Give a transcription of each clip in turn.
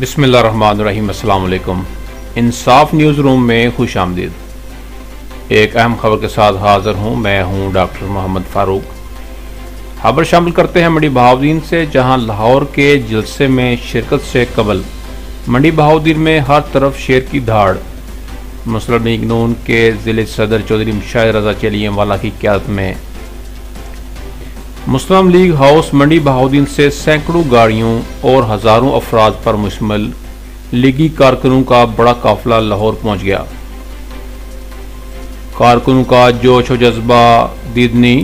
बिस्मिल्लाहिर्रहमानिर्रहीम। अस्सलाम वालेकुम। इंसाफ न्यूज़ रूम में खुश आमदीद। एक अहम खबर के साथ हाज़िर हूँ। मैं हूँ डॉक्टर मोहम्मद फ़ारूक। खबर शामिल करते हैं मंडी बहाउद्दीन से, जहाँ लाहौर के जलसे में शिरकत से कबल मंडी बहाउद्दीन में हर तरफ शेर की धाड़। मुस्लिम लीग नून के ज़िले सदर चौधरी मुशाहिद रज़ा चेलियांवाला की क़यादत में मुस्लिम लीग हाउस मंडी बहाउद्दीन से सैकड़ों गाड़ियों और हज़ारों अफराद पर मुश्तमिल लीगी कारकुनों का बड़ा काफिला लाहौर पहुंच गया। कारकुनों का जोश व जज्बा दीदनी,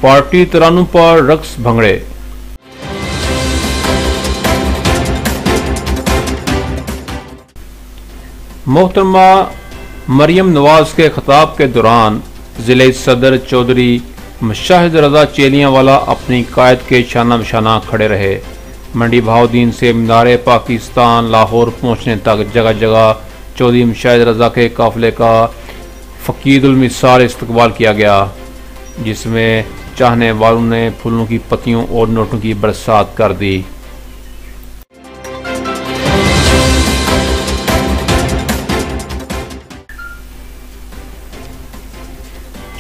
पार्टी तरानों पर रक्स भंगड़े। मोहतरमा मरियम नवाज के खिताब के दौरान ज़िले सदर चौधरी मुशाहिद रज़ा चेलियांवाला अपनी कायद के शाना बशाना खड़े रहे। मंडी बहाउद्दीन से मीनार पाकिस्तान लाहौर पहुंचने तक जगह जगह चौधरी मुशाहिद रज़ा के काफिले का फ़कीदुल मिसाल इस्तकबाल किया गया, जिसमें चाहने वालों ने फूलों की पत्तियों और नोटों की बरसात कर दी।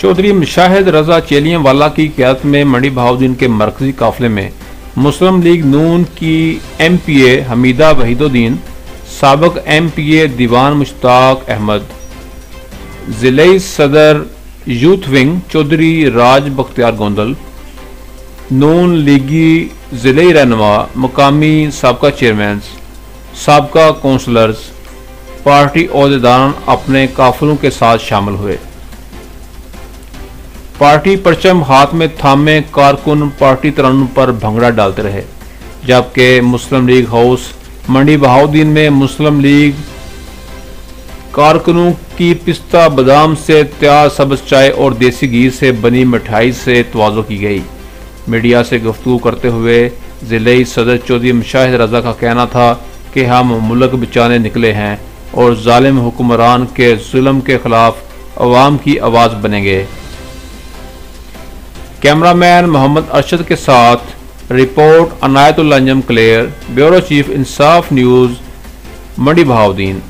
चौधरी मुशाहिद रज़ा चेलियांवाला की क़यादत में मंडी बहाउद्दीन के मरकजी काफिले में मुस्लिम लीग नून की MPA हमीदा वहीदुद्दीन, साबिक MPA दीवान मुश्ताक अहमद, ज़िले सदर यूथ विंग चौधरी राज बख्तियार गोंदल, नून लीगी ज़िले रहनुमा, मुकामी साबका चेयरमैन, साबका कौंसलर्स, पार्टी ओहदेदारान अपने काफिलों के साथ शामिल हुए। पार्टी परचम हाथ में थामे कारकुन पार्टी तरानों पर भंगड़ा डालते रहे, जबकि मुस्लिम लीग हाउस मंडी बहाउद्दीन में मुस्लिम लीग कारकुनों की पिस्ता बादाम से तैयार सब्ज़ चाय और देसी घी से बनी मिठाई से तवाज़ो की गई। मीडिया से गुफ्तगू करते हुए ज़िले सदर चौधरी मुशाहिद रज़ा का कहना था कि हम मुल्क बचाने निकले हैं और जालिम हुक्मरान के जुल्म के खिलाफ अवाम की आवाज़ बनेंगे। कैमरामैन मोहम्मद अरशद के साथ रिपोर्ट अनायतुल्लाह अंजम क्लेयर, bureau chief Insaf news, Mandi Bahauddin.